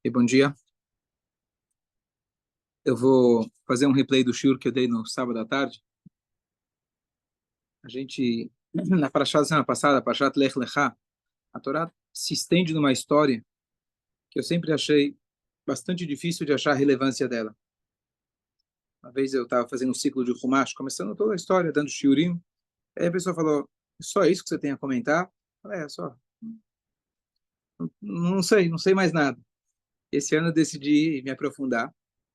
E bom dia. Eu vou fazer um replay do shiur que eu dei no sábado à tarde. A gente, na parashá da semana passada, a parashat Lech Lechá, a Torá se estende numa história que eu sempre achei bastante difícil de achar a relevância dela. Uma vez eu estava fazendo um ciclo de Humash, começando toda a história, dando shiurim. Aí a pessoa falou, só isso que você tem a comentar? Eu falei, só. Não sei mais nada. Esse ano eu decidi me aprofundar,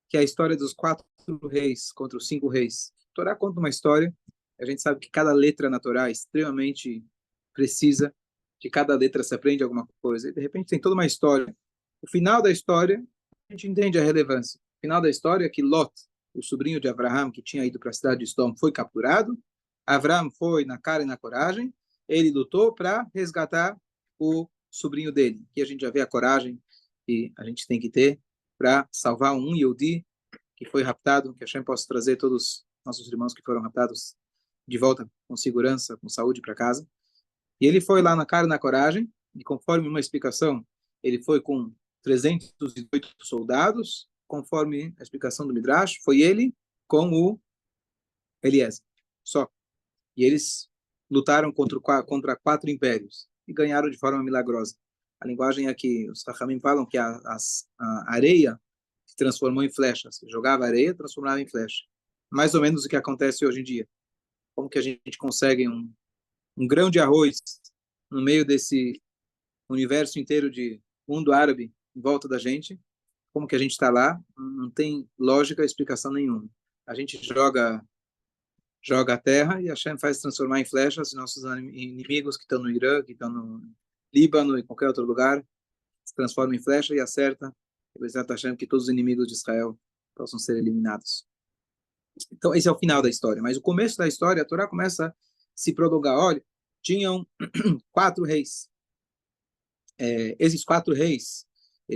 que é a história dos 4 reis contra os 5 reis. A Torá conta uma história, a gente sabe que cada letra na Torá é extremamente precisa, de cada letra se aprende alguma coisa, e de repente tem toda uma história. O final da história, a gente entende a relevância. O final da história é que Lot, o sobrinho de Abraham, que tinha ido para a cidade de Sodom, foi capturado. Abraham foi na cara e na coragem, ele lutou para resgatar o sobrinho dele, que a gente já vê a coragem que a gente tem que ter para salvar um Yehudi que foi raptado, que a Hashem possa trazer todos os nossos irmãos que foram raptados de volta com segurança, com saúde para casa. E ele foi lá na cara e na coragem, e conforme uma explicação, ele foi com 308 soldados, conforme a explicação do Midrash, foi ele com o Eliezer, só. E eles lutaram contra 4 impérios e ganharam de forma milagrosa. A linguagem é que os Chachamim falam que a areia se transformou em flechas. Você jogava areia, transformava em flecha. Mais ou menos o que acontece hoje em dia. Como que a gente consegue um grão de arroz no meio desse universo inteiro de mundo árabe em volta da gente? Como que a gente está lá? Não tem lógica, explicação nenhuma. A gente joga a terra e a Hashem faz transformar em flechas nossos inimigos que estão no Irã, que estão no Líbano e qualquer outro lugar, se transforma em flecha e acerta. E Bezat Hashem que todos os inimigos de Israel possam ser eliminados. Então, esse é o final da história. Mas o começo da história, a Torá começa a se prolongar. Olha, tinham 4 reis. Esses 4 reis,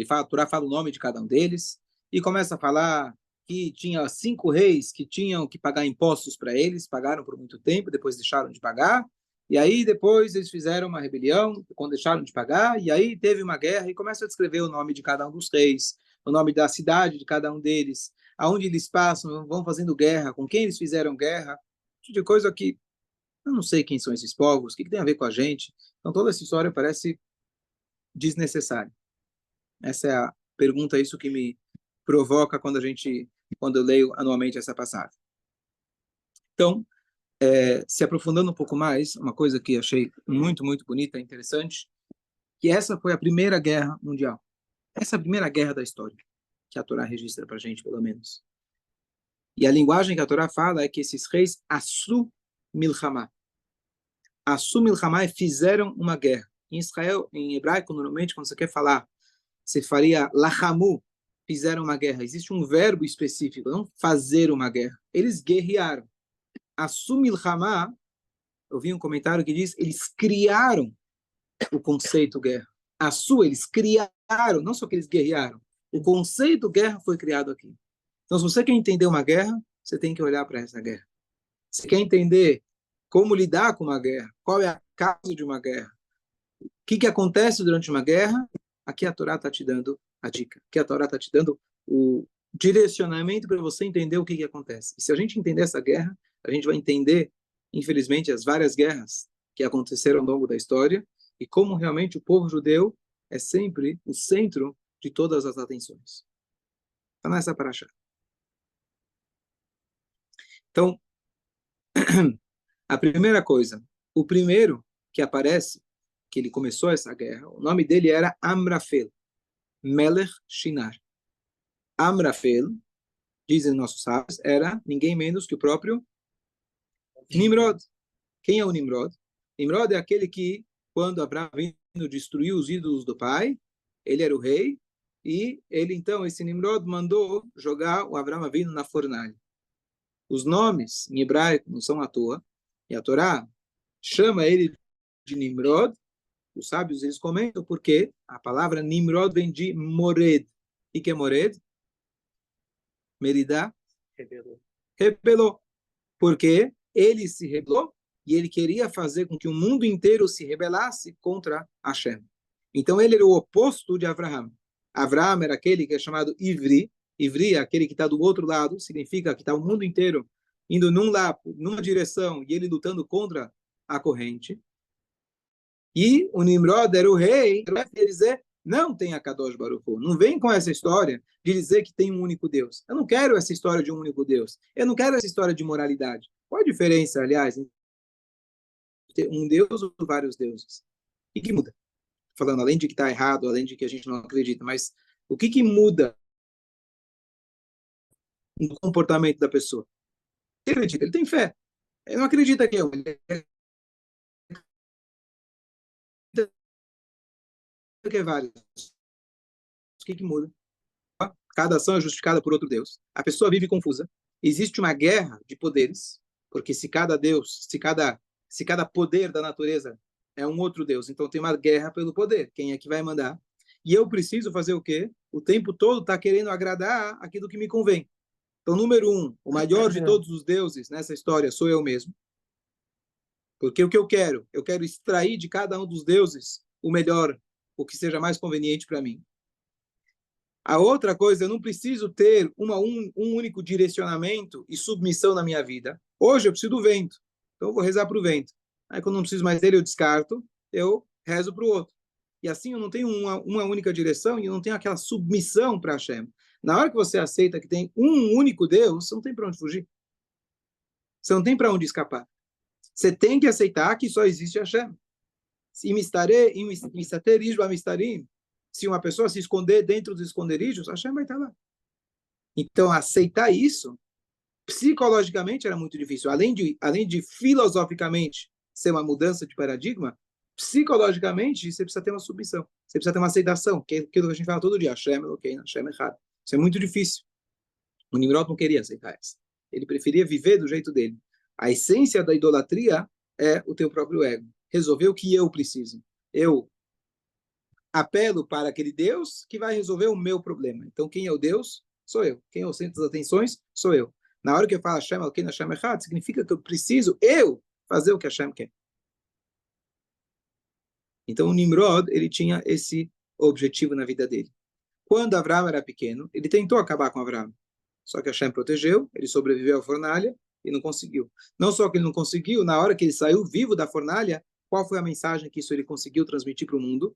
a Torá fala o nome de cada um deles e começa a falar que tinha 5 reis que tinham que pagar impostos para eles, pagaram por muito tempo, depois deixaram de pagar, e aí depois eles fizeram uma rebelião, quando deixaram de pagar, e aí teve uma guerra, e começa a descrever o nome de cada um dos reis, o nome da cidade de cada um deles, aonde eles passam, vão fazendo guerra, com quem eles fizeram guerra, tipo de coisa que eu não sei quem são esses povos, o que tem a ver com a gente. Então toda essa história parece desnecessária. Essa é a pergunta, isso que me provoca quando eu leio anualmente essa passagem. Então, se aprofundando um pouco mais, uma coisa que achei muito, muito bonita, interessante, que essa foi a primeira guerra mundial. Essa é a primeira guerra da história, que a Torá registra para a gente, pelo menos. E a linguagem que a Torá fala é que esses reis asu milchama. Asu milchama fizeram uma guerra. Em Israel, em hebraico, normalmente, quando você quer falar, você faria lachamu, fizeram uma guerra. Existe um verbo específico, não fazer uma guerra. Eles guerrearam. Asu milchama, eu vi um comentário que diz, eles criaram o conceito guerra. Eles criaram, não só que eles guerrearam. O conceito guerra foi criado aqui. Então, se você quer entender uma guerra, você tem que olhar para essa guerra. Se quer entender como lidar com uma guerra, qual é a causa de uma guerra, o que acontece durante uma guerra, aqui a Torá está te dando a dica. Aqui a Torá está te dando o direcionamento para você entender o que acontece. E se a gente entender essa guerra, a gente vai entender, infelizmente, as várias guerras que aconteceram ao longo da história e como realmente o povo judeu é sempre o centro de todas as atenções. Está nessa paraxá. Então, a primeira coisa, o primeiro que aparece, que ele começou essa guerra, o nome dele era Amrafel, Melech Shinar. Amrafel, dizem nossos sábios, era ninguém menos que o próprio Nimrod. Quem é o Nimrod? Nimrod é aquele que, quando Abraão vindo destruir os ídolos do pai, ele era o rei, e ele, então, esse Nimrod mandou jogar o Abraão vindo na fornalha. Os nomes em hebraico não são à toa, e a Torá chama ele de Nimrod. Os sábios eles comentam porque a palavra Nimrod vem de Mored. O que é Mored? Meridá? Rebelou. Porque ele se rebelou e ele queria fazer com que o mundo inteiro se rebelasse contra Hashem. Então ele era o oposto de Abraão. Avram era aquele que é chamado Ivri. Ivri é aquele que está do outro lado, significa que está o mundo inteiro indo numa direção e ele lutando contra a corrente. E o Nimrod era o rei, ele dizer, não tem a Kadosh Baruch Hu. Não vem com essa história de dizer que tem um único Deus. Eu não quero essa história de um único Deus. Eu não quero essa história de moralidade. Qual a diferença, aliás, entre ter um Deus ou vários deuses? O que muda? Falando, além de que está errado, além de que a gente não acredita, mas o que muda no comportamento da pessoa? Ele acredita, ele tem fé. Ele não acredita que é um, ele acredita que é vários. O que muda? Cada ação é justificada por outro Deus. A pessoa vive confusa. Existe uma guerra de poderes, porque se cada Deus, se cada poder da natureza é um outro Deus, então tem uma guerra pelo poder. Quem é que vai mandar? E eu preciso fazer o quê? O tempo todo está querendo agradar aquilo que me convém. Então, número um, o maior de todos os deuses nessa história sou eu mesmo. Porque o que eu quero? Eu quero extrair de cada um dos deuses o melhor, o que seja mais conveniente para mim. A outra coisa, eu não preciso ter um único direcionamento e submissão na minha vida. Hoje eu preciso do vento, então eu vou rezar para o vento. Aí quando não preciso mais dele, eu descarto, eu rezo para o outro. E assim eu não tenho uma única direção e eu não tenho aquela submissão para Hashem. Na hora que você aceita que tem um único Deus, você não tem para onde fugir. Você não tem para onde escapar. Você tem que aceitar que só existe Hashem. Se uma pessoa se esconder dentro dos esconderijos, Hashem vai estar lá. Então, aceitar isso, psicologicamente, era muito difícil. Além de filosoficamente ser uma mudança de paradigma, psicologicamente, você precisa ter uma submissão. Você precisa ter uma aceitação, que é aquilo que a gente fala todo dia. Hashem, ok, Hashem errado. Isso é muito difícil. O Nimrod não queria aceitar isso. Ele preferia viver do jeito dele. A essência da idolatria é o teu próprio ego. Resolver o que eu preciso. Eu apelo para aquele Deus que vai resolver o meu problema. Então, quem é o Deus? Sou eu. Quem é o centro das atenções? Sou eu. Na hora que eu falo Hashem, Elokeinu Hashem Echad, significa que eu preciso, eu, fazer o que Hashem quer. Então, o Nimrod, ele tinha esse objetivo na vida dele. Quando Avram era pequeno, ele tentou acabar com Avram. Só que Hashem protegeu, ele sobreviveu à fornalha e não conseguiu. Não só que ele não conseguiu, na hora que ele saiu vivo da fornalha, qual foi a mensagem que isso ele conseguiu transmitir para o mundo?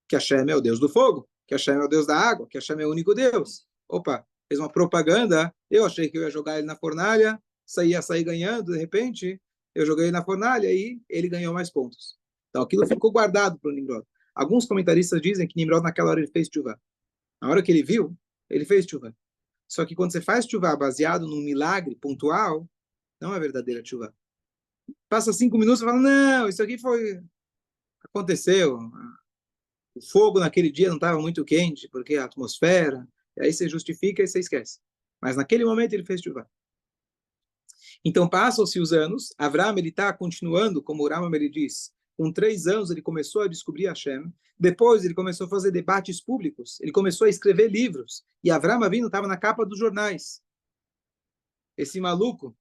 Que Hashem é o Deus do fogo, que Hashem é o Deus da água, que Hashem é o único Deus. Opa, fez uma propaganda, eu achei que eu ia jogar ele na fornalha, ia sair ganhando, de repente, eu joguei ele na fornalha e ele ganhou mais pontos. Então aquilo ficou guardado para o Nimrod. Alguns comentaristas dizem que Nimrod naquela hora ele fez tshuva. Na hora que ele viu, ele fez tshuva. Só que quando você faz tshuva baseado num milagre pontual, não é verdadeira tshuva. Passa 5 minutos e fala, não, isso aqui aconteceu. O fogo naquele dia não estava muito quente, porque a atmosfera, e aí você justifica e você esquece. Mas naquele momento ele fez tshuva. Então passam-se os anos, Avram ele está continuando, como o Rambam ele diz, com 3 anos ele começou a descobrir Hashem, depois ele começou a fazer debates públicos, ele começou a escrever livros, e Avram Avinu estava na capa dos jornais. Esse maluco,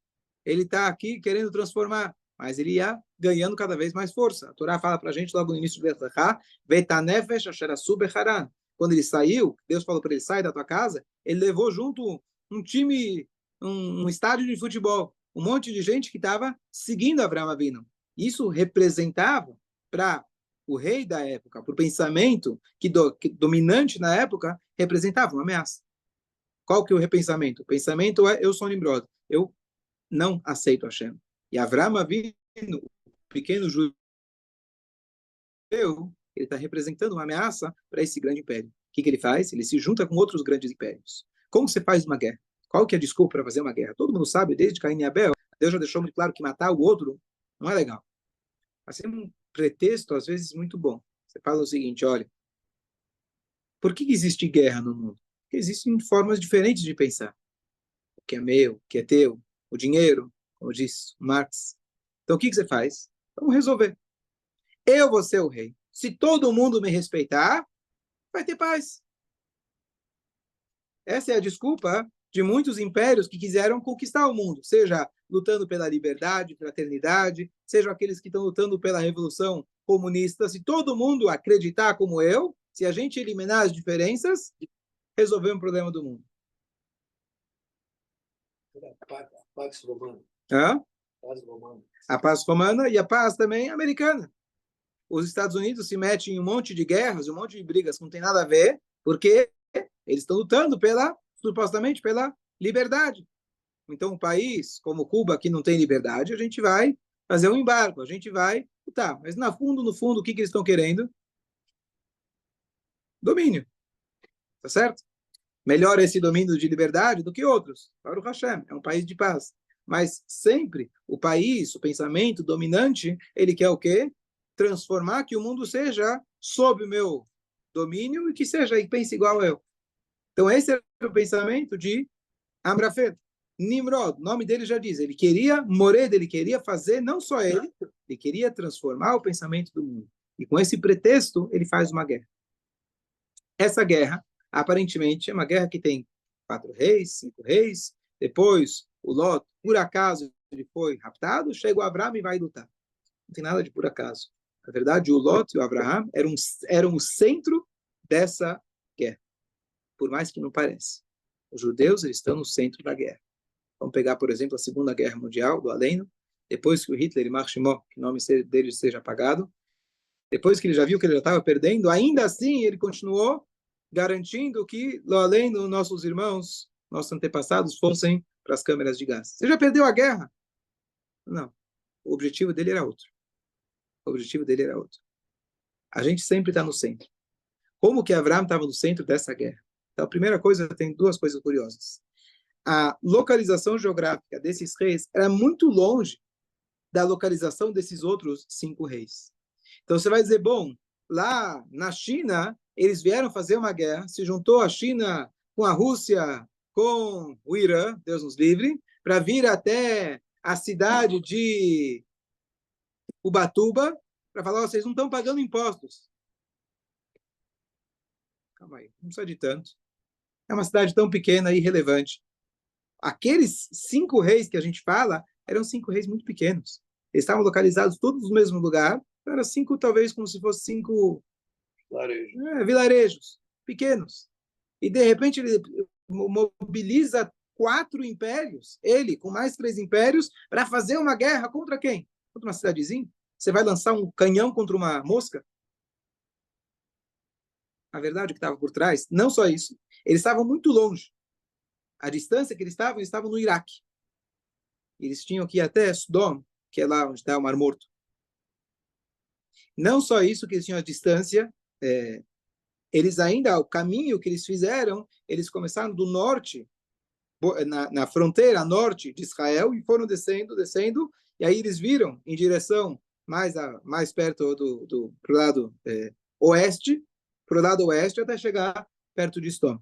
ele está aqui querendo transformar, mas ele ia ganhando cada vez mais força. A Torá fala para a gente logo no início do Berachá, Vetanefesh asher asu becharan. Quando ele saiu, Deus falou para ele, sai da tua casa, ele levou junto um time, um estádio de futebol, um monte de gente que estava seguindo Avraham Avinu. Isso representava para o rei da época, para o pensamento que dominante na época, representava uma ameaça. Qual que é o repensamento? O pensamento é, eu sou Nimrod, eu não aceito Hashem. E Avraham Avinu, o pequeno judeu, ele está representando uma ameaça para esse grande império. O que ele faz? Ele se junta com outros grandes impérios. Como você faz uma guerra? Qual que é a desculpa para fazer uma guerra? Todo mundo sabe, desde Caim e Abel, Deus já deixou muito claro que matar o outro não é legal. Mas é um pretexto, às vezes, muito bom. Você fala o seguinte, olha, por que existe guerra no mundo? Porque existem formas diferentes de pensar. O que é meu, o que é teu, o dinheiro, como diz Marx. Então, o que você faz? Vamos resolver. Eu vou ser o rei. Se todo mundo me respeitar, vai ter paz. Essa é a desculpa de muitos impérios que quiseram conquistar o mundo, seja lutando pela liberdade, fraternidade, sejam aqueles que estão lutando pela revolução comunista. Se todo mundo acreditar como eu, Se a gente eliminar as diferenças, resolver um problema do mundo. Pax Romana. Hã? Paz romana. A paz romana e a paz também americana. Os Estados Unidos se metem em um monte de guerras, um monte de brigas que não tem nada a ver, porque eles estão lutando supostamente pela liberdade. Então, um país como Cuba, que não tem liberdade, a gente vai fazer um embargo, a gente vai lutar. Mas, no fundo, o que eles estão querendo? Domínio. Tá certo? Melhor esse domínio de liberdade do que outros. Para o Hashem, é um país de paz. Mas sempre o país, o pensamento dominante, ele quer o quê? Transformar que o mundo seja sob o meu domínio e que seja e pense igual eu. Então esse é o pensamento de Amrafel. Nimrod, o nome dele já diz, ele queria morer, ele queria fazer, não só ele queria transformar o pensamento do mundo. E com esse pretexto, ele faz uma guerra. Essa guerra, aparentemente, é uma guerra que tem 4 reis, 5 reis, depois o Lot, por acaso, ele foi raptado, chega o Abraão e vai lutar. Não tem nada de por acaso. Na verdade, o Lot e o Abraão eram o centro dessa guerra, por mais que não pareça. Os judeus eles estão no centro da guerra. Vamos pegar, por exemplo, a Segunda Guerra Mundial, do Aleno, depois que o Hitler e Marshimov, que o nome dele seja apagado, depois que ele já viu que ele já estava perdendo, ainda assim ele continuou garantindo que, lá além dos nossos irmãos, nossos antepassados, fossem para as câmeras de gás. Você já perdeu a guerra? Não. O objetivo dele era outro. O objetivo dele era outro. A gente sempre está no centro. Como que Abraão estava no centro dessa guerra? Então, a primeira coisa, tem 2 coisas curiosas. A localização geográfica desses reis era muito longe da localização desses outros 5 reis. Então, você vai dizer, bom, lá na China, eles vieram fazer uma guerra, se juntou a China com a Rússia, com o Irã, Deus nos livre, para vir até a cidade de Ubatuba, para falar, vocês não estão pagando impostos. Calma aí, não precisa de tanto. É uma cidade tão pequena e irrelevante. Aqueles 5 reis que a gente fala, eram 5 reis muito pequenos. Eles estavam localizados todos no mesmo lugar, eram 5, talvez, como se fossem 5 vilarejos pequenos. E, de repente, ele mobiliza 4 impérios, ele com mais 3 impérios, para fazer uma guerra contra quem? Contra uma cidadezinha? Você vai lançar um canhão contra uma mosca? A verdade que estava por trás, não só isso, eles estavam muito longe. A distância que eles estavam no Iraque. Eles tinham que ir até Sodom, que é lá onde está o Mar Morto. Não só isso que eles tinham a distância, eles ainda, o caminho que eles fizeram, eles começaram do norte, na fronteira norte de Israel, e foram descendo, e aí eles viram em direção mais perto pro lado oeste, pro lado oeste, até chegar perto de Sodom.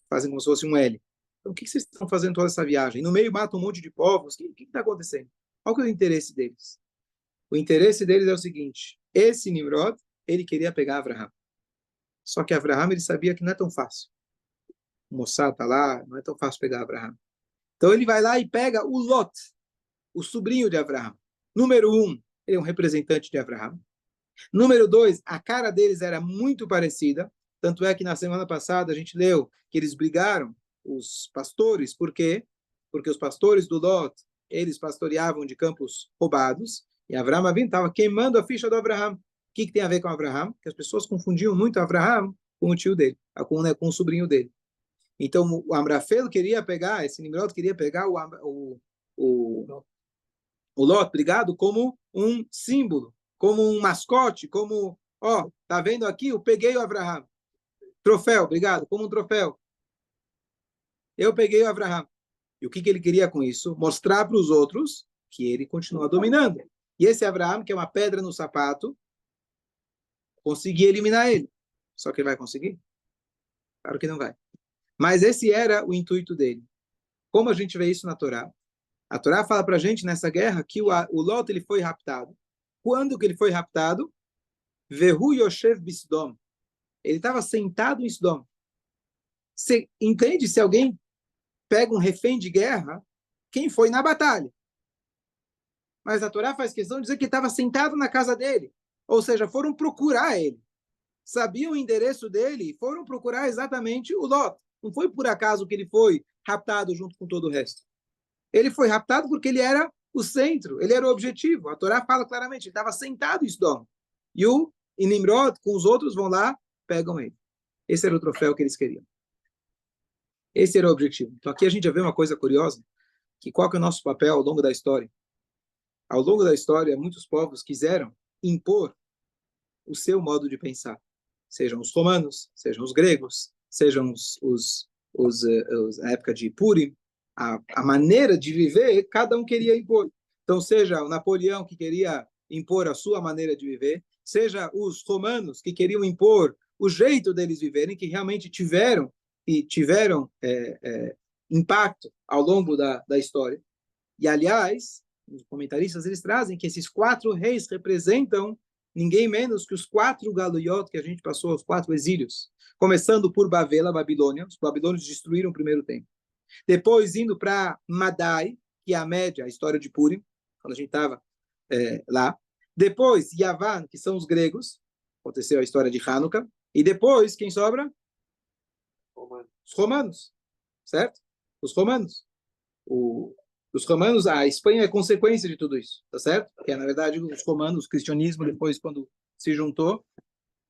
Fazem como se fosse um L. Então, o que vocês estão fazendo toda essa viagem? No meio matam um monte de povos. O que está acontecendo? Qual que é o interesse deles? O interesse deles é o seguinte: esse Nimrod, ele queria pegar Abraham. Só que Abraham, ele sabia que não é tão fácil. O Mossad está lá, não é tão fácil pegar Abraham. Então ele vai lá e pega o Lot, o sobrinho de Abraham. Número 1, ele é um representante de Abraham. Número 2, a cara deles era muito parecida. Tanto é que na semana passada a gente leu que eles brigaram, os pastores. Por quê? Porque os pastores do Lot, eles pastoreavam de campos roubados, e Abraham estava queimando a ficha do Abraham. O que tem a ver com Abraham? Que as pessoas confundiam muito Abraham com o tio dele, com o sobrinho dele. Então, o Amrafel queria pegar, esse Nimrod queria pegar o Lot, obrigado, como um símbolo, como um mascote, como, tá vendo aqui? Eu peguei o Abraham. Troféu, obrigado, como um troféu. Eu peguei o Abraham. E o que ele queria com isso? Mostrar para os outros que ele continua dominando. E esse Abraham, que é uma pedra no sapato, conseguia eliminar ele. Só que ele vai conseguir? Claro que não vai. Mas esse era o intuito dele. Como a gente vê isso na Torá? A Torá fala para a gente nessa guerra que o Lot ele foi raptado. Quando que ele foi raptado? Vehu Yoshev Bisdom. Ele estava sentado em Sodom. Você entende se alguém pega um refém de guerra, quem foi na batalha? Mas a Torá faz questão de dizer que ele estava sentado na casa dele. Ou seja, foram procurar ele. sabiam o endereço dele e foram procurar exatamente o Lot. Não foi por acaso que ele foi raptado junto com todo o resto. Ele foi raptado porque ele era o centro, ele era o objetivo. A Torá fala claramente, ele estava sentado em Sodom. E Nimrod, com os outros, vão lá, pegam ele. Esse era o troféu que eles queriam. Esse era o objetivo. Então aqui a gente já vê uma coisa curiosa, que qual que é o nosso papel ao longo da história? Ao longo da história, muitos povos quiseram impor o seu modo de pensar. Sejam os romanos, sejam os gregos, sejam a época de Purim, a maneira de viver, cada um queria impor. Então, seja o Napoleão que queria impor a sua maneira de viver, seja os romanos que queriam impor o jeito deles viverem, que realmente tiveram impacto ao longo da história. E, aliás, os comentaristas eles trazem que esses 4 reis representam ninguém menos que os 4 galuyot que a gente passou, os 4 exílios. Começando por Babel, a Babilônia. Os babilônios destruíram o primeiro templo. Depois indo para Madai, que é a média, a história de Purim, quando a gente estava lá. Depois Yavan, que são os gregos. Aconteceu a história de Hanukkah. E depois, quem sobra? Os romanos. Certo? Os romanos. Os romanos, a Espanha é consequência de tudo isso, tá certo? Porque, na verdade, os romanos, o cristianismo, depois, quando se juntou,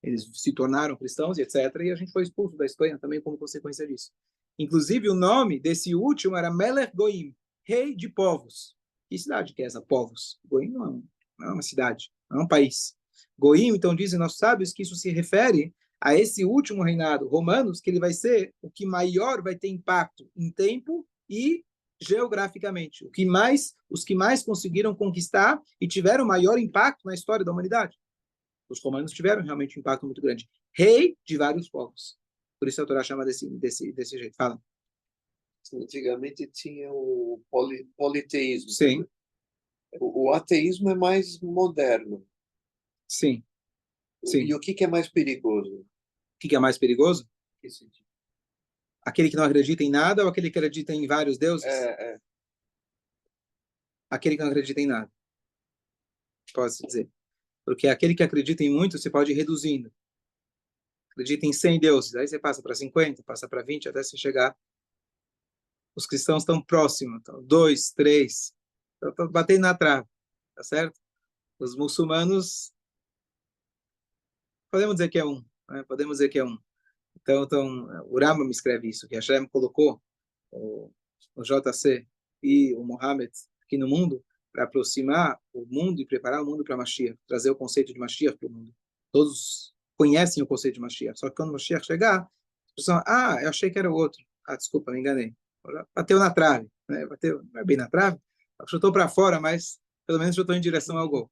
eles se tornaram cristãos e etc. E a gente foi expulso da Espanha também como consequência disso. Inclusive, o nome desse último era Melech Goim, rei de povos. Que cidade que é essa, povos? Goim não é uma cidade, não é um país. Goim, então, dizem nossos sábios que isso se refere a esse último reinado, romanos, que ele vai ser o que maior vai ter impacto em tempo e geograficamente. Os que mais conseguiram conquistar e tiveram maior impacto na história da humanidade. Os romanos tiveram realmente um impacto muito grande. Rei de vários povos. Por isso a Torá chama desse jeito. Fala. Antigamente tinha o politeísmo. Sim. O ateísmo é mais moderno. Sim. Sim. E o que é mais perigoso? O que é mais perigoso? Que sentido? Aquele que não acredita em nada ou aquele que acredita em vários deuses? Aquele que não acredita em nada. Pode-se dizer. Porque aquele que acredita em muito, você pode ir reduzindo. Acredita em 100 deuses, aí você passa para 50, passa para 20, até você chegar. Os cristãos estão próximos, então, 2, 3, estão batendo na trave, tá certo? Os muçulmanos, podemos dizer que é um, né? Podemos dizer que é um. Então, o Rambam escreve isso, que Hashem colocou o JC e o Mohammed aqui no mundo para aproximar o mundo e preparar o mundo para Mashiach, trazer o conceito de Mashiach para o mundo. Todos conhecem o conceito de Mashiach, só que quando Mashiach chegar, as pessoas eu achei que era o outro. Desculpa, me enganei. Bateu na trave, né? Bateu, não é bem na trave, chutou para fora, mas pelo menos chutou em direção ao gol.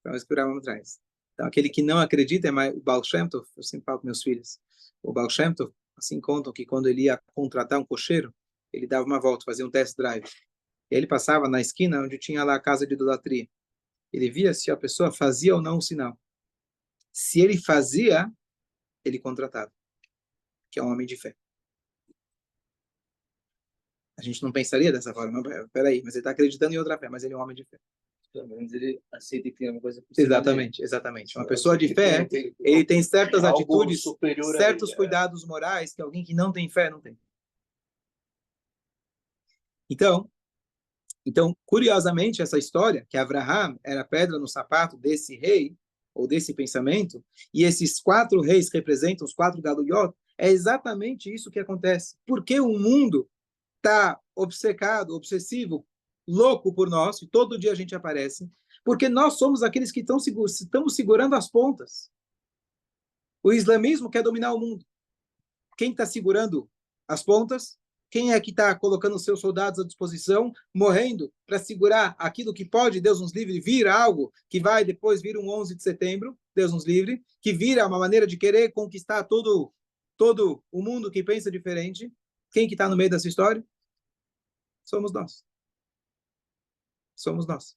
Então, esperávamos atrás. Então, aquele que não acredita é mais o Baal Shem Tov, eu sempre falo com meus filhos. O Baal Shem Tov, assim contam que quando ele ia contratar um cocheiro, ele dava uma volta, fazia um test drive. E ele passava na esquina onde tinha lá a casa de idolatria. Ele via se a pessoa fazia ou não o sinal. Se ele fazia, ele contratava, que é um homem de fé. A gente não pensaria dessa forma, peraí, mas ele está acreditando em outra fé, mas ele é um homem de fé. Pelo menos ele aceita que tem uma coisa Exatamente. Uma pessoa de fé, ele tem certas atitudes, certos cuidados morais que alguém que não tem fé não tem. Então, curiosamente, essa história, que Abraham era pedra no sapato desse rei, ou desse pensamento, e esses 4 reis representam os 4 galuyot, é exatamente isso que acontece. Porque o mundo está obcecado, obsessivo, louco por nós, e todo dia a gente aparece, porque nós somos aqueles que estamos segurando as pontas. O islamismo quer dominar o mundo. Quem está segurando as pontas? Quem é que está colocando seus soldados à disposição, morrendo para segurar aquilo que pode, Deus nos livre, vir algo que vai depois vir um 11 de setembro, Deus nos livre, que vira uma maneira de querer conquistar todo o mundo que pensa diferente? Quem que está no meio dessa história? Somos nós. Somos nós.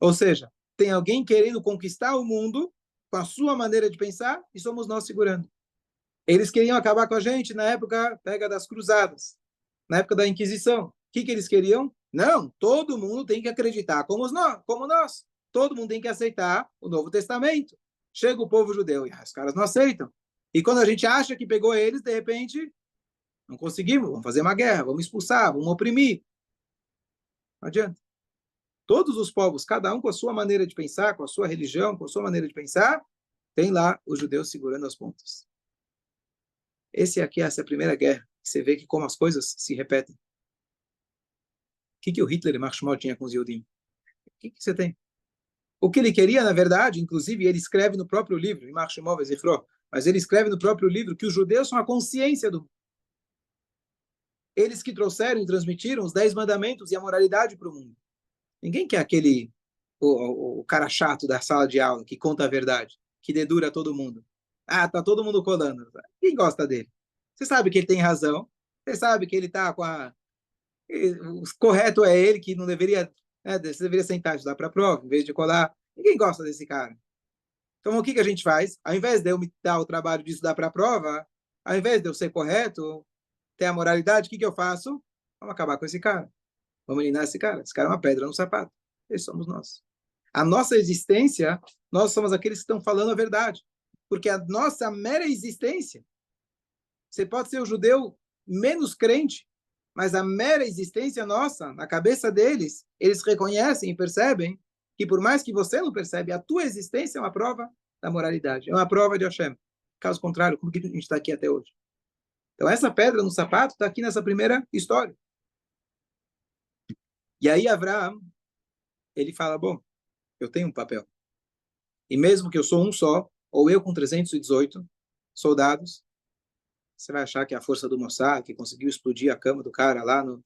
Ou seja, tem alguém querendo conquistar o mundo com a sua maneira de pensar e somos nós segurando. Eles queriam acabar com a gente na época das cruzadas, na época da Inquisição. O que eles queriam? Não, todo mundo tem que acreditar como nós. Todo mundo tem que aceitar o Novo Testamento. chega o povo judeu, e os caras não aceitam. E quando a gente acha que pegou eles, de repente, não conseguimos, vamos fazer uma guerra, vamos expulsar, vamos oprimir. Não adianta. Todos os povos, cada um com a sua maneira de pensar, com a sua religião, com a sua maneira de pensar, tem lá os judeus segurando as pontas. Essa é a primeira guerra. Você vê que como as coisas se repetem. O que o Hitler e Marshmallow tinha com os Yudim? O que você tem? O que ele queria, na verdade, inclusive, ele escreve no próprio livro, em Marshmallow Zifro, mas ele escreve no próprio livro que os judeus são a consciência do mundo. Eles que trouxeram e transmitiram os 10 mandamentos e a moralidade para o mundo. Ninguém quer o cara chato da sala de aula que conta a verdade, que dedura todo mundo. Ah, tá todo mundo colando. Quem gosta dele? Você sabe que ele tem razão. Você sabe que ele tá com a... O correto é ele, que não deveria... Você deveria sentar e estudar para a prova, em vez de colar. Ninguém gosta desse cara. Então, o que a gente faz? Ao invés de eu me dar o trabalho de estudar para a prova, ao invés de eu ser correto, ter a moralidade, o que eu faço? Vamos acabar com esse cara. Vamos eliminar esse cara. Esse cara é uma pedra no sapato. Esses somos nós. A nossa existência, nós somos aqueles que estão falando a verdade. Porque a nossa mera existência, você pode ser o judeu menos crente, mas a mera existência nossa, na cabeça deles, eles reconhecem e percebem que por mais que você não percebe, a tua existência é uma prova da moralidade, é uma prova de Hashem. Caso contrário, como que a gente está aqui até hoje? Então essa pedra no sapato está aqui nessa primeira história. E aí Avraham, ele fala, bom, eu tenho um papel. E mesmo que eu sou um só, ou eu com 318 soldados, você vai achar que é a força do Mossad, que conseguiu explodir a cama do cara lá no...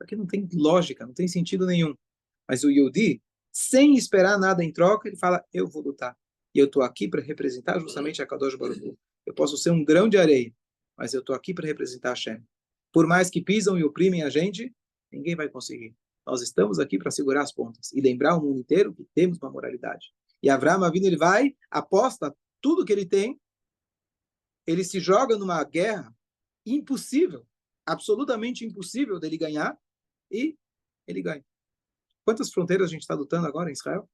Aqui não tem lógica, não tem sentido nenhum. Mas o Yehudi, sem esperar nada em troca, ele fala, eu vou lutar. E eu estou aqui para representar justamente a Kadosh Baruch Hu. Eu posso ser um grão de areia, mas eu estou aqui para representar a Hashem. Por mais que pisam e oprimem a gente, ninguém vai conseguir. Nós estamos aqui para segurar as pontas e lembrar o mundo inteiro que temos uma moralidade. E Avraham Avinu, ele vai, aposta tudo que ele tem, ele se joga numa guerra impossível, absolutamente impossível dele ganhar, e ele ganha. Quantas fronteiras a gente está lutando agora em Israel?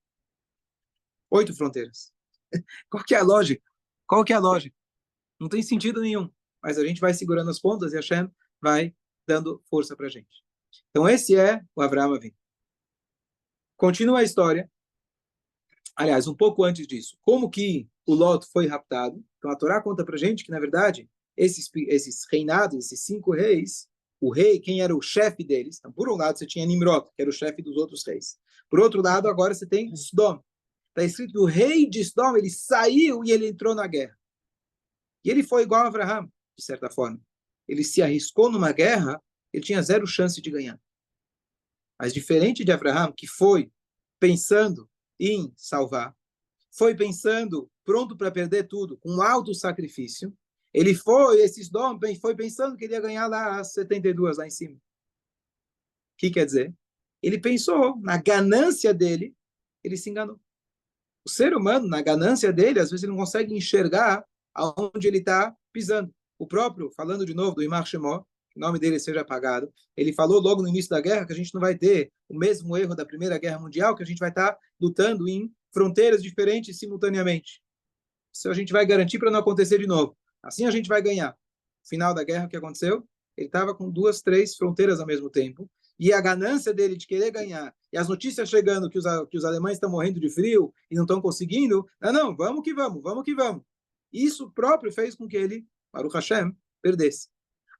8 fronteiras. Qual que é a lógica? Qual que é a lógica? Não tem sentido nenhum. Mas a gente vai segurando as pontas e a Hashem vai dando força para a gente. Então esse é o Avraham Avinu. Continua a história. Aliás, um pouco antes disso. Como que o Lot foi raptado? Então a Torá conta para a gente que, na verdade, esses reinados, esses 5 reis, o rei, quem era o chefe deles? Então, por um lado, você tinha Nimrod, que era o chefe dos outros reis. Por outro lado, agora você tem Sodom. Está escrito que o rei de Sodom, ele saiu e ele entrou na guerra. E ele foi igual a Avraham, de certa forma. Ele se arriscou numa guerra, ele tinha 0 chance de ganhar. Mas diferente de Avraham, que foi pensando em salvar, foi pensando, pronto para perder tudo, com alto sacrifício, ele foi, esses dom, foi pensando que ele ia ganhar lá as 72 lá em cima. O que quer dizer? Ele pensou, na ganância dele, ele se enganou. O ser humano, na ganância dele, às vezes ele não consegue enxergar aonde ele está pisando. O próprio, falando de novo do Imar Shemó, que o nome dele seja apagado, ele falou logo no início da guerra que a gente não vai ter o mesmo erro da Primeira Guerra Mundial, que a gente vai estar lutando em fronteiras diferentes simultaneamente. Isso a gente vai garantir para não acontecer de novo. Assim a gente vai ganhar. No final da guerra, o que aconteceu? Ele estava com 2, 3 fronteiras ao mesmo tempo. E a ganância dele de querer ganhar, e as notícias chegando que os alemães estão morrendo de frio e não estão conseguindo, não, vamos que vamos, vamos que vamos. Isso próprio fez com que ele, Baruch Hashem, perdesse.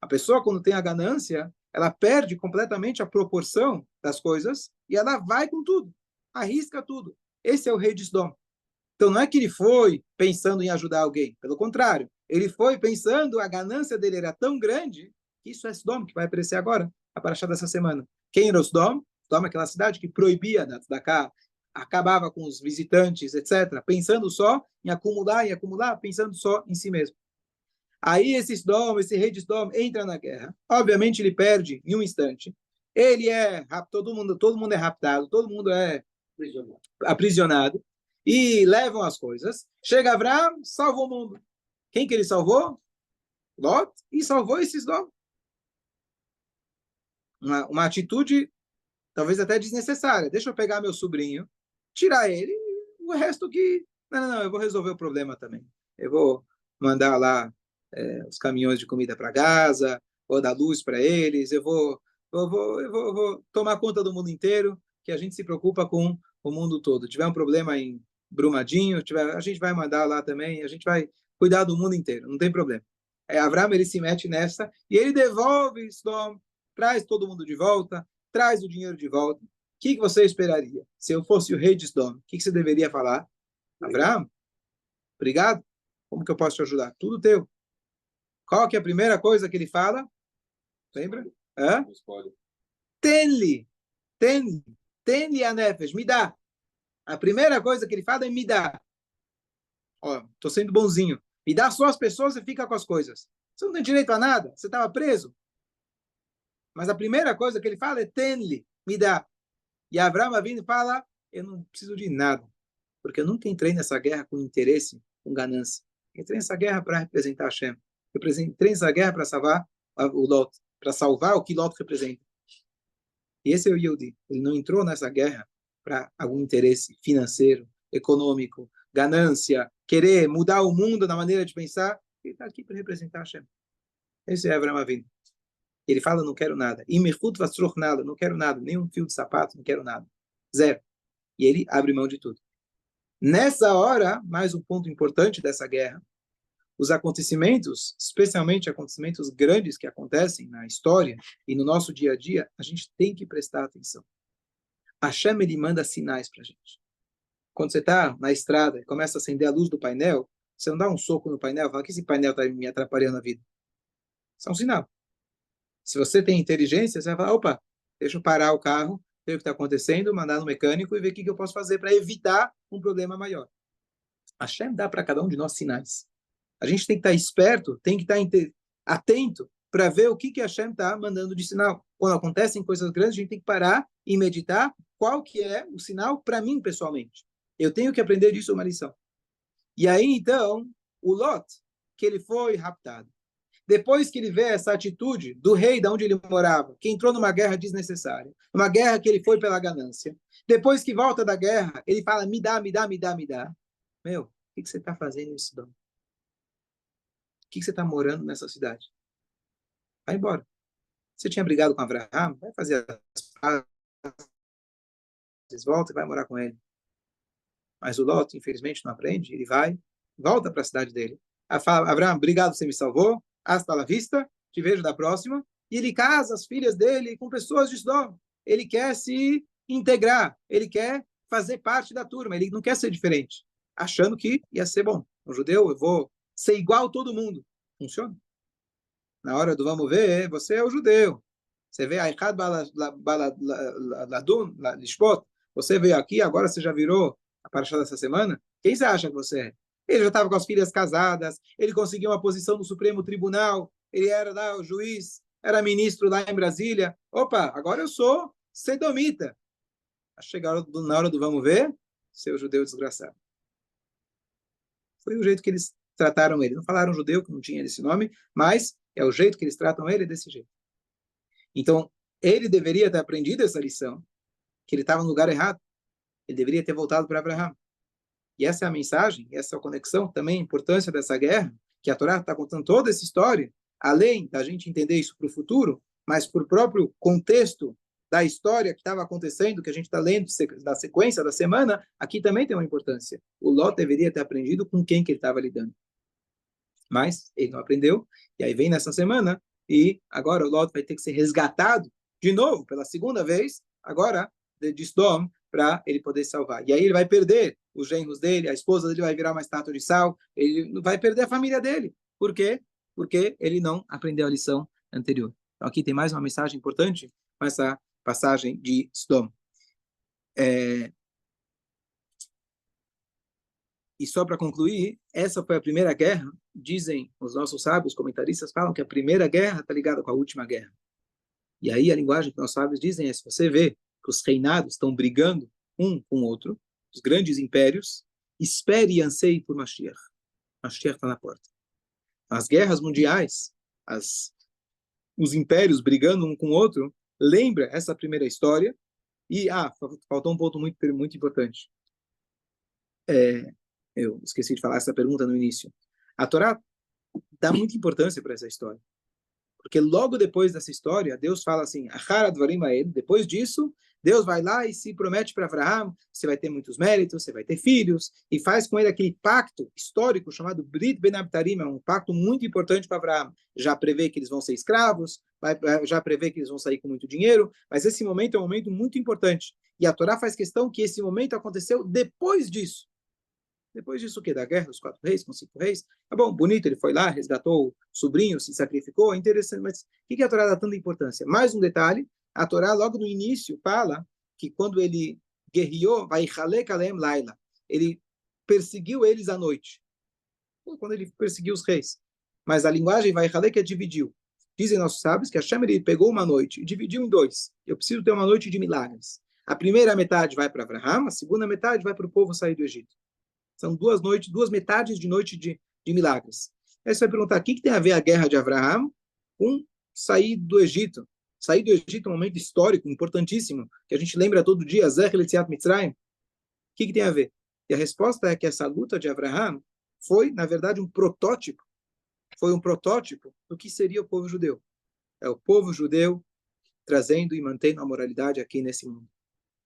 A pessoa, quando tem a ganância, ela perde completamente a proporção das coisas e ela vai com tudo, arrisca tudo. Esse é o rei de Sodom. Então, não é que ele foi pensando em ajudar alguém. Pelo contrário, ele foi pensando, a ganância dele era tão grande, que isso é Sodom, que vai aparecer agora, a paraxá dessa semana. Quem era o Sodom? Sodom é aquela cidade que proibia da cá, acabava com os visitantes, etc., pensando só em acumular, pensando só em si mesmo. Aí esse rei de Sodom entra na guerra. Obviamente ele perde em um instante. Ele é todo mundo é raptado, todo mundo é aprisionado. E levam as coisas. Chega Avraham, salva o mundo. Quem que ele salvou? Lot. E salvou esses Sodom. Uma atitude talvez até desnecessária. Deixa eu pegar meu sobrinho, tirar ele, o resto que Não, eu vou resolver o problema também. Eu vou mandar lá os caminhões de comida para Gaza, vou dar luz para eles, eu vou tomar conta do mundo inteiro, que a gente se preocupa com o mundo todo. Tiver um problema em Brumadinho, a gente vai mandar lá também, a gente vai cuidar do mundo inteiro, não tem problema. Abraão, ele se mete nessa e ele devolve Sodom, traz todo mundo de volta, traz o dinheiro de volta. O que você esperaria? Se eu fosse o rei de Sodom, o que você deveria falar? Abraão, obrigado. Como que eu posso te ajudar? Tudo teu. Qual que é a primeira coisa que ele fala? Lembra? Hã? Tenle, tenle, tenle a nefesh, me dá. A primeira coisa que ele fala é me dá. Ó, tô sendo bonzinho. Me dá só as pessoas e fica com as coisas. Você não tem direito a nada. Você estava preso. Mas a primeira coisa que ele fala é tenle, me dá. E Abraão vindo e fala, eu não preciso de nada. Porque eu nunca entrei nessa guerra com interesse, com ganância. Entrei nessa guerra para representar Hashem. Eu entrei nessa guerra para salvar o Lot, para salvar o que Lot representa. E esse é o Yehudi. Ele não entrou nessa guerra para algum interesse financeiro, econômico, ganância, querer mudar o mundo na maneira de pensar. Ele está aqui para representar Hashem. Esse é Avraham Avinu. Ele fala, não quero nada. Imechut vastroch nada, não quero nada. Nem um fio de sapato, não quero nada. Zero. E ele abre mão de tudo. Nessa hora, mais um ponto importante dessa guerra, os acontecimentos, especialmente acontecimentos grandes que acontecem na história e no nosso dia a dia, a gente tem que prestar atenção. Hashem, ele manda sinais para a gente. Quando você está na estrada e começa a acender a luz do painel, você não dá um soco no painel e fala que esse painel está me atrapalhando a vida. Isso é um sinal. Se você tem inteligência, você vai falar, opa, deixa eu parar o carro, ver o que está acontecendo, mandar no mecânico e ver o que eu posso fazer para evitar um problema maior. Hashem dá para cada um de nós sinais. A gente tem que estar esperto, tem que estar atento para ver o que a Hashem está mandando de sinal. Quando acontecem coisas grandes, a gente tem que parar e meditar qual que é o sinal para mim, pessoalmente. Eu tenho que aprender disso uma lição. E aí, então, o Lot, que ele foi raptado. Depois que ele vê essa atitude do rei de onde ele morava, que entrou numa guerra desnecessária, uma guerra que ele foi pela ganância, depois que volta da guerra, ele fala, me dá, me dá, me dá, me dá. Meu, o que você está fazendo isso, Dom? O que você está morando nessa cidade? Vai embora. Você tinha brigado com Abraham, vai fazer as pazes, volta e vai morar com ele. Mas o Lot, infelizmente, não aprende, ele vai, volta para a cidade dele. Fala, Abraham, obrigado, você me salvou, hasta la vista, te vejo da próxima. E ele casa as filhas dele com pessoas de Sodom. Ele quer se integrar, ele quer fazer parte da turma, ele não quer ser diferente, achando que ia ser bom. Um judeu, eu vou ser igual a todo mundo. Funciona. Na hora do vamos ver, você é o judeu. Você vê Aichad Baladun, Lishpot, você veio aqui, agora você já virou a paraxá dessa semana? Quem você acha que você é? Ele já estava com as filhas casadas, ele conseguiu uma posição no Supremo Tribunal, ele era lá o juiz, era ministro lá em Brasília. Opa, agora eu sou sedomita. Chegaram na hora do vamos ver, seu judeu desgraçado. Foi o jeito que eles trataram ele. Não falaram judeu, que não tinha esse nome, mas é o jeito que eles tratam ele desse jeito. Então, ele deveria ter aprendido essa lição, que ele estava no lugar errado. Ele deveria ter voltado para Abraão. E essa é a mensagem, essa é a conexão, também a importância dessa guerra, que a Torá está contando toda essa história, além da gente entender isso para o futuro, mas por próprio contexto da história que estava acontecendo, que a gente está lendo da sequência da semana, aqui também tem uma importância. O Lot deveria ter aprendido com quem que ele estava lidando. Mas ele não aprendeu, e aí vem nessa semana, e agora o Lot vai ter que ser resgatado de novo, pela segunda vez, agora de Sodom, para ele poder salvar. E aí ele vai perder os genros dele, a esposa dele vai virar uma estátua de sal, ele vai perder a família dele. Por quê? Porque ele não aprendeu a lição anterior. Então aqui tem mais uma mensagem importante com essa passagem de Sodom. E só para concluir, essa foi a primeira guerra. Dizem os nossos sábios, comentaristas, falam que a primeira guerra está ligada com a última guerra. E aí a linguagem que nossos sábios dizem é, se você vê que os reinados estão brigando um com o outro, os grandes impérios, espere e anseie por Mashiach. Mashiach está na porta. As guerras mundiais, os impérios brigando um com o outro, lembra essa primeira história. E, faltou um ponto muito, muito importante. Eu esqueci de falar essa pergunta no início. A Torá dá muita importância para essa história. Porque logo depois dessa história, Deus fala assim, depois disso, Deus vai lá e se promete para Abraham, você vai ter muitos méritos, você vai ter filhos, e faz com ele aquele pacto histórico chamado Brit Ben Abtarim, um pacto muito importante para Abraham. Já prevê que eles vão ser escravos, já prevê que eles vão sair com muito dinheiro, mas esse momento é um momento muito importante. E a Torá faz questão que esse momento aconteceu depois disso. Depois disso, o quê? Da guerra dos 4 reis, com 5 reis. Tá bom, bonito, ele foi lá, resgatou o sobrinho, se sacrificou, é interessante, mas o que a Torá dá tanta importância? Mais um detalhe, a Torá logo no início fala que quando ele guerreou, vai Kalem Laila, ele perseguiu eles à noite. Quando ele perseguiu os reis. Mas a linguagem vai que é dividiu. Dizem nossos sábios que Hashem ele pegou uma noite e dividiu em dois. Eu preciso ter uma noite de milagres. A primeira metade vai para Abraham, a segunda metade vai para o povo sair do Egito. São 2 noites, 2 metades de noite de milagres. Aí você vai perguntar, o que tem a ver a guerra de Abraham com sair do Egito? Sair do Egito é um momento histórico, importantíssimo, que a gente lembra todo dia, Zer Letziat Mitzrayim. O que tem a ver? E a resposta é que essa luta de Abraham foi, na verdade, um protótipo. Foi um protótipo do que seria o povo judeu. É o povo judeu trazendo e mantendo a moralidade aqui nesse mundo.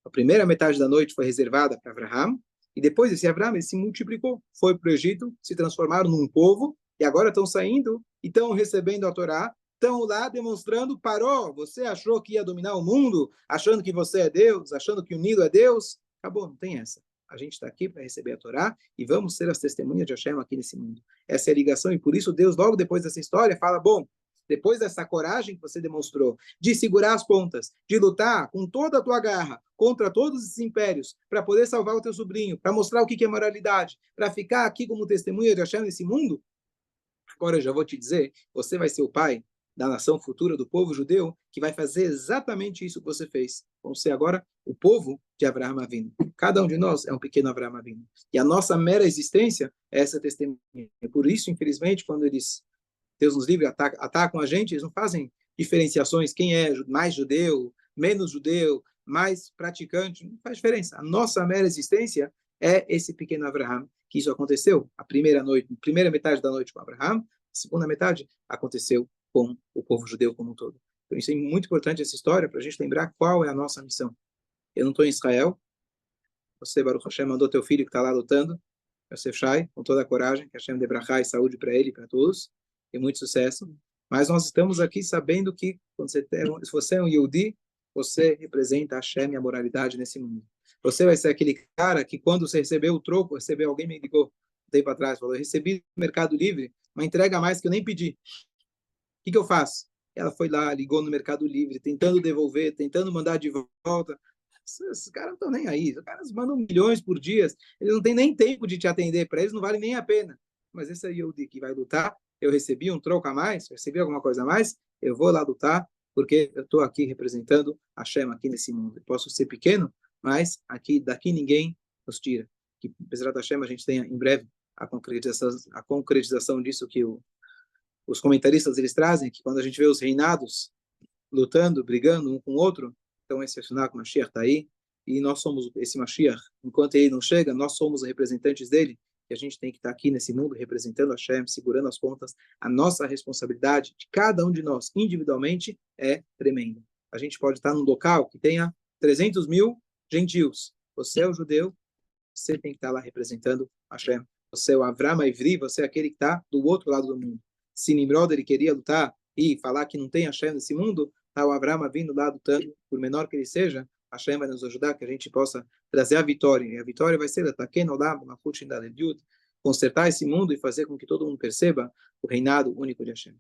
A primeira metade da noite foi reservada para Abraham, e depois esse Abraham ele se multiplicou, foi para o Egito, se transformaram num povo, e agora estão saindo e estão recebendo a Torá, estão lá demonstrando, parou, você achou que ia dominar o mundo, achando que você é Deus, achando que o Nilo é Deus? Acabou, não tem essa. A gente está aqui para receber a Torá e vamos ser as testemunhas de Hashem aqui nesse mundo. Essa é a ligação, e por isso Deus, logo depois dessa história, fala, bom, depois dessa coragem que você demonstrou, de segurar as pontas, de lutar com toda a tua garra contra todos esses impérios, para poder salvar o teu sobrinho, para mostrar o que é moralidade, para ficar aqui como testemunha de Hashem nesse mundo, agora eu já vou te dizer, você vai ser o pai da nação futura, do povo judeu, que vai fazer exatamente isso que você fez. Vamos ser agora o povo de Abraham Avinu. Cada um de nós é um pequeno Abraham Avinu. E a nossa mera existência é essa testemunha. Por isso, infelizmente, quando Deus nos livre, atacam a gente, eles não fazem diferenciações, quem é mais judeu, menos judeu, mais praticante, não faz diferença. A nossa mera existência é esse pequeno Abraham, que isso aconteceu a primeira metade da noite com Abraham, a segunda metade aconteceu com o povo judeu como um todo. Então isso é muito importante, essa história, para a gente lembrar qual é a nossa missão. Eu não estou em Israel, você, Baruch Hashem, mandou teu filho que está lá lutando, Yosef Shai, com toda a coragem, que Hashem dê brachá e saúde para ele e para todos, e muito sucesso. Mas nós estamos aqui sabendo que, se você é um Yehudi, você representa Hashem e a moralidade nesse mundo. Você vai ser aquele cara que, quando você recebeu o troco, alguém me ligou um tempo atrás, falou, eu recebi no Mercado Livre uma entrega a mais que eu nem pedi. O que eu faço? Ela foi lá, ligou no Mercado Livre, tentando devolver, tentando mandar de volta. Esses caras não estão nem aí. Os caras mandam milhões por dia. Eles não têm nem tempo de te atender. Para eles não vale nem a pena. Mas esse aí é o que vai lutar. Eu recebi um troco a mais, recebi alguma coisa a mais, eu vou lá lutar, porque eu estou aqui representando a Hashem aqui nesse mundo. Eu posso ser pequeno, mas daqui ninguém nos tira. Que, apesar da Hashem, a gente tenha em breve a concretização disso que os comentaristas eles trazem, que quando a gente vê os reinados lutando, brigando um com o outro, então esse é o sinal que o Mashiach está aí, e nós somos esse Mashiach. Enquanto ele não chega, nós somos os representantes dele, e a gente tem que estar aqui nesse mundo representando a Hashem, segurando as pontas. A nossa responsabilidade de cada um de nós, individualmente, é tremenda. A gente pode estar num local que tenha 300 mil gentios. Você é o judeu, você tem que estar lá representando a Hashem. Você é o Avram Ivri, você é aquele que está do outro lado do mundo. Se Nimrod ele queria lutar e falar que não tem Hashem nesse mundo, tá o Abraham vindo lá lutando, por menor que ele seja, Hashem vai nos ajudar que a gente possa trazer a vitória. E a vitória vai ser consertar esse mundo e fazer com que todo mundo perceba o reinado único de Hashem.